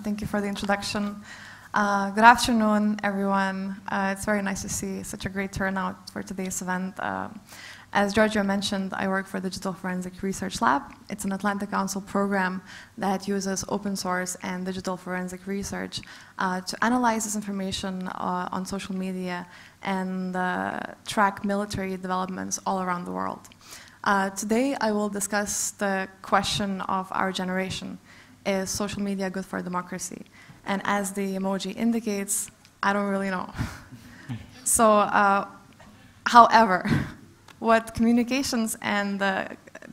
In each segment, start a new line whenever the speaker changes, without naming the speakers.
Thank you for the introduction. Good afternoon, everyone. It's very nice to see such a great turnout for today's event. As Giorgio mentioned, I work for Digital Forensic Research Lab. It's an Atlantic Council program that uses open source and digital forensic research to analyze this information on social media and track military developments all around the world. Today, I will discuss the question of our generation. Is social media good for democracy? And as the emoji indicates, I don't really know. So, however, what communications and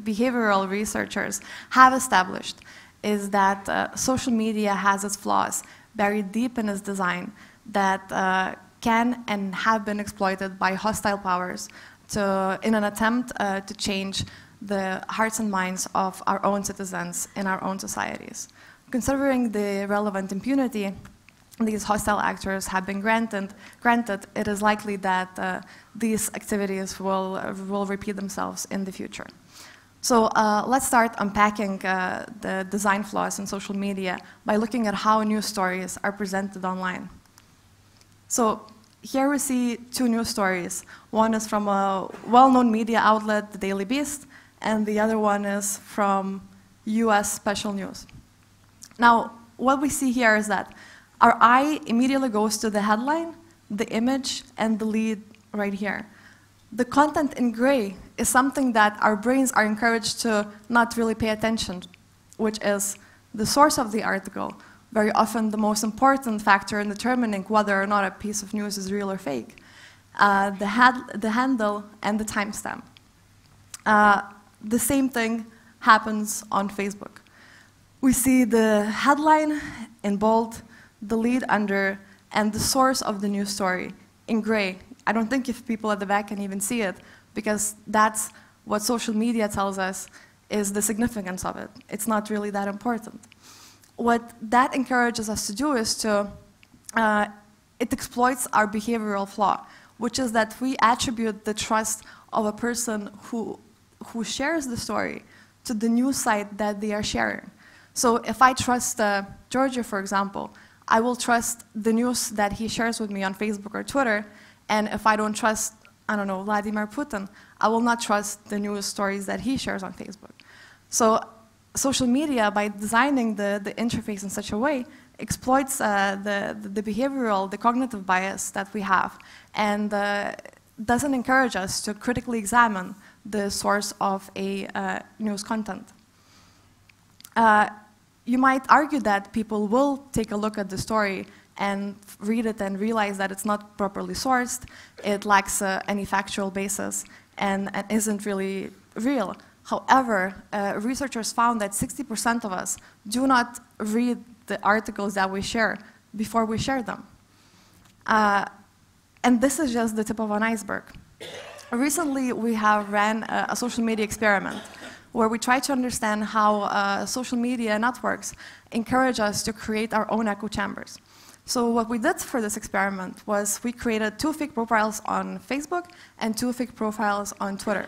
behavioral researchers have established is that social media has its flaws buried deep in its design that can and have been exploited by hostile powers in an attempt to change the hearts and minds of our own citizens in our own societies. Considering the relevant impunity these hostile actors have been granted, it is likely that these activities will repeat themselves in the future. So let's start unpacking the design flaws in social media by looking at how news stories are presented online. So here we see two news stories. One is from a well-known media outlet, the Daily Beast, and the other one is from US Special News. Now, what we see here is that our eye immediately goes to the headline, the image, and the lead right here. The content in gray is something that our brains are encouraged to not really pay attention, which is the source of the article, very often the most important factor in determining whether or not a piece of news is real or fake, the handle, and the timestamp. The same thing happens on Facebook. We see the headline in bold, the lead under, and the source of the news story in gray. I don't think if people at the back can even see it, because that's what social media tells us is the significance of it. It's not really that important. What that encourages us to do is it exploits our behavioral flaw, which is that we attribute the trust of a person who shares the story to the news site that they are sharing. So if I trust Giorgio, for example, I will trust the news that he shares with me on Facebook or Twitter, and if I don't trust, I don't know, Vladimir Putin, I will not trust the news stories that he shares on Facebook. So social media, by designing the interface in such a way, exploits the behavioral, the cognitive bias that we have, and doesn't encourage us to critically examine the source of a news content. You might argue that people will take a look at the story and read it and realize that it's not properly sourced, it lacks any factual basis, and isn't really real. However, researchers found that 60% of us do not read the articles that we share before we share them. And this is just the tip of an iceberg. Recently, we have ran a social media experiment where we try to understand how social media networks encourage us to create our own echo chambers. So what we did for this experiment was we created 2 fake profiles on Facebook and 2 fake profiles on Twitter.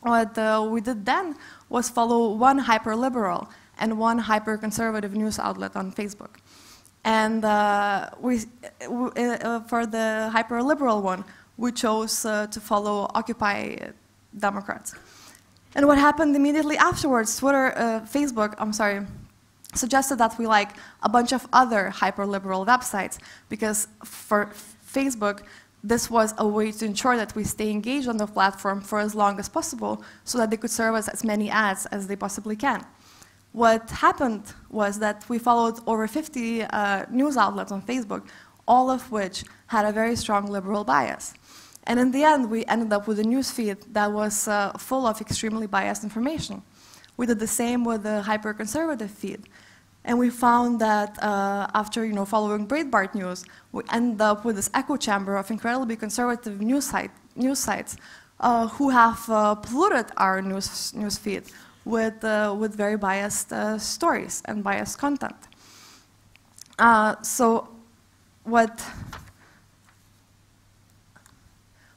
What we did then was follow one hyper-liberal and one hyper-conservative news outlet on Facebook. And for the hyper-liberal one, we chose to follow Occupy Democrats. And what happened immediately afterwards, Facebook suggested that we like a bunch of other hyper-liberal websites, because for Facebook, this was a way to ensure that we stay engaged on the platform for as long as possible so that they could serve us as many ads as they possibly can. What happened was that we followed over 50 news outlets on Facebook, all of which had a very strong liberal bias. And in the end, we ended up with a news feed that was full of extremely biased information. We did the same with the hyper-conservative feed. And we found that after following Breitbart News, we ended up with this echo chamber of incredibly conservative news sites who have polluted our news feed with very biased stories and biased content. So what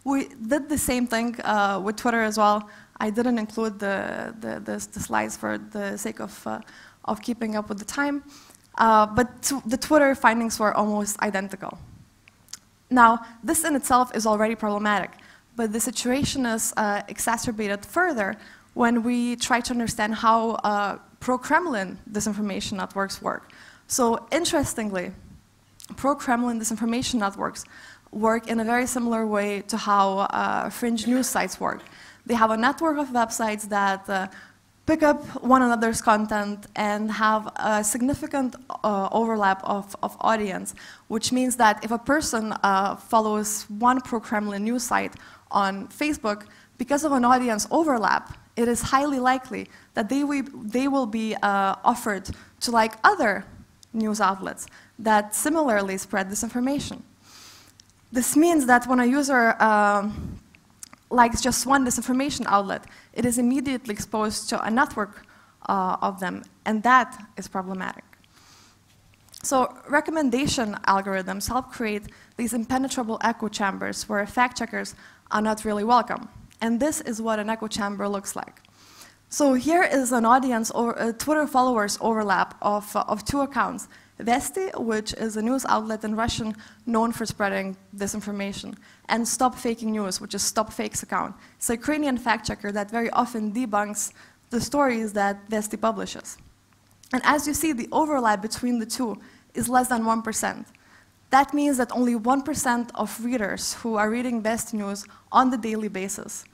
we did the same thing with Twitter as well. I didn't include the slides for the sake of keeping up with the time. but the Twitter findings were almost identical. Now, this in itself is already problematic, but the situation is exacerbated further when we try to understand how pro-Kremlin disinformation networks work. So interestingly, pro-Kremlin disinformation networks work in a very similar way to how fringe news sites work. They have a network of websites that pick up one another's content and have a significant overlap of audience, which means that if a person follows one pro-Kremlin news site on Facebook, because of an audience overlap, it is highly likely that they will be offered to like other news outlets that similarly spread disinformation. This means that when a user likes just one disinformation outlet, it is immediately exposed to a network of them, and that is problematic. So recommendation algorithms help create these impenetrable echo chambers where fact checkers are not really welcome. And this is what an echo chamber looks like. So here is an audience or a Twitter followers overlap of two accounts. Vesti, which is a news outlet in Russian known for spreading disinformation, and Stop Faking News, which is Stop Fakes account. It's a Ukrainian fact checker that very often debunks the stories that Vesti publishes. And as you see, the overlap between the two is less than 1%. That means that only 1% of readers who are reading Vesti News on the daily basis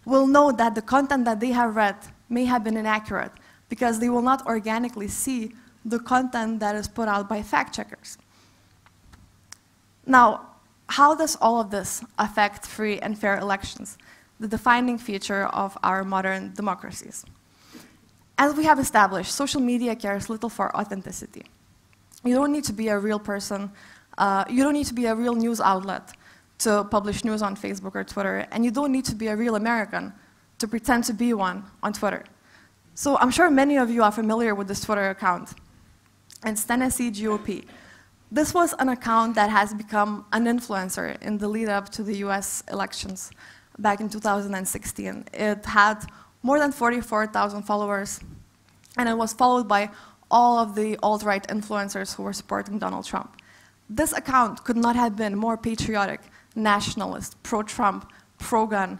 will know that the content that they have read may have been inaccurate because they will not organically see the content that is put out by fact checkers. Now, how does all of this affect free and fair elections, the defining feature of our modern democracies? As we have established, social media cares little for authenticity. You don't need to be a real person, you don't need to be a real news outlet to publish news on Facebook or Twitter, and you don't need to be a real American to pretend to be one on Twitter. So I'm sure many of you are familiar with this Twitter account. It's Tennessee GOP. This was an account that has become an influencer in the lead up to the US elections back in 2016. It had more than 44,000 followers, and it was followed by all of the alt-right influencers who were supporting Donald Trump. This account could not have been more patriotic, nationalist, pro-Trump, pro-gun,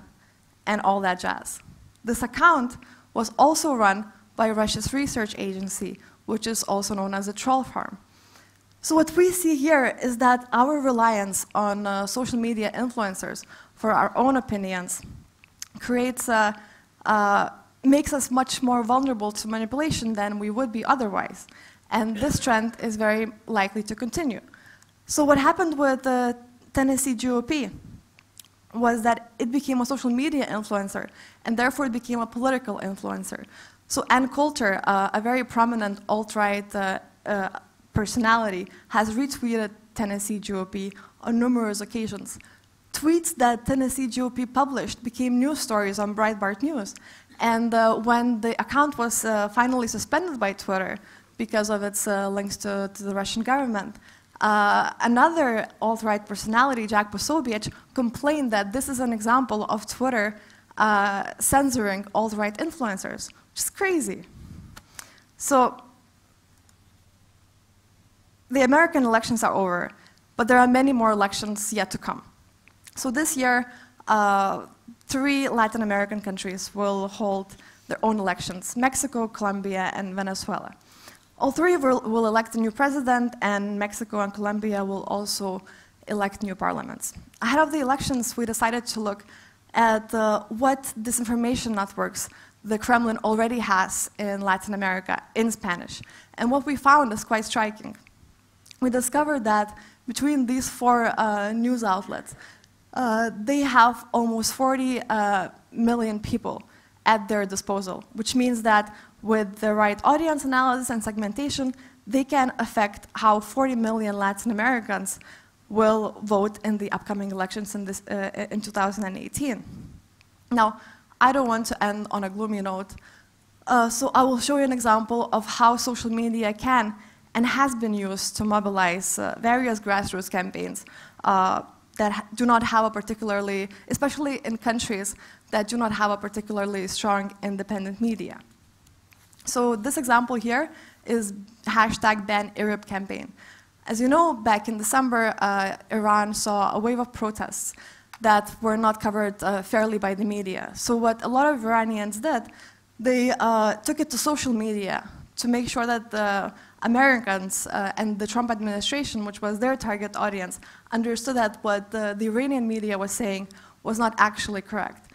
and all that jazz. This account was also run by Russia's research agency, which is also known as a troll farm. So what we see here is that our reliance on social media influencers for our own opinions makes us much more vulnerable to manipulation than we would be otherwise. And this trend is very likely to continue. So what happened with the Tennessee GOP was that it became a social media influencer, and therefore it became a political influencer. So Ann Coulter, a very prominent alt-right personality, has retweeted Tennessee GOP on numerous occasions. Tweets that Tennessee GOP published became news stories on Breitbart News. And when the account was finally suspended by Twitter because of its links to the Russian government, another alt-right personality, Jack Posobiec, complained that this is an example of Twitter censoring alt-right influencers, which is crazy. So the American elections are over, but there are many more elections yet to come. So this year, 3 Latin American countries will hold their own elections: Mexico, Colombia, and Venezuela. All 3 will elect a new president, and Mexico and Colombia will also elect new parliaments. Ahead of the elections, we decided to look at what disinformation networks the Kremlin already has in Latin America in Spanish. And what we found is quite striking. We discovered that between these 4 news outlets, they have almost 40 million people at their disposal, which means that with the right audience analysis and segmentation, they can affect how 40 million Latin Americans will vote in the upcoming elections in 2018. Now, I don't want to end on a gloomy note, so I will show you an example of how social media can and has been used to mobilize various grassroots campaigns that do not have a particularly, especially in countries that do not have a particularly strong independent media. So this example here is #BanArab campaign. As you know, back in December, Iran saw a wave of protests that were not covered fairly by the media. So what a lot of Iranians did, they took it to social media to make sure that the Americans and the Trump administration, which was their target audience, understood that what the Iranian media was saying was not actually correct.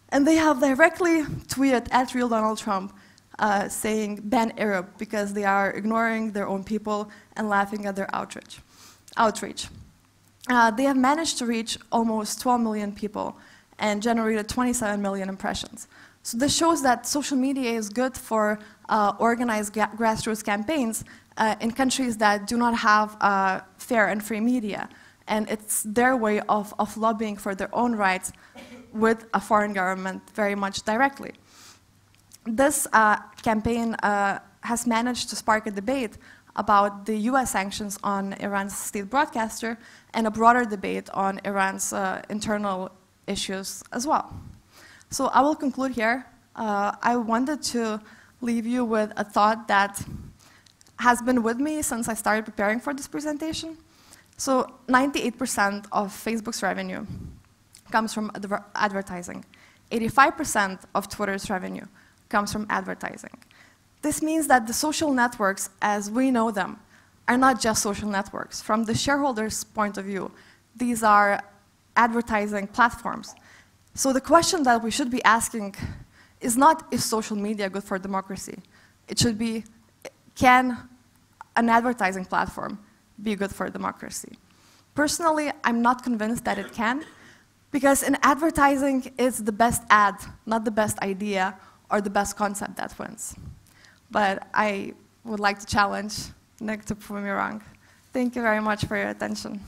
And they have directly tweeted at real Donald Trump saying ban Arab because they are ignoring their own people and laughing at their outreach. They have managed to reach almost 12 million people and generated 27 million impressions. So this shows that social media is good for organized grassroots campaigns in countries that do not have fair and free media. And it's their way of lobbying for their own rights with a foreign government very much directly. This campaign has managed to spark a debate about the US sanctions on Iran's state broadcaster and a broader debate on Iran's internal issues as well. So I will conclude here. I wanted to leave you with a thought that has been with me since I started preparing for this presentation. So 98% of Facebook's revenue comes from advertising. 85% of Twitter's revenue comes from advertising. This means that the social networks, as we know them, are not just social networks. From the shareholders' point of view, these are advertising platforms. So the question that we should be asking is not, is social media good for democracy? It should be, can an advertising platform be good for democracy? Personally, I'm not convinced that it can, because in advertising, it's the best ad, not the best idea or the best concept that wins. But I would like to challenge Nick to prove me wrong. Thank you very much for your attention.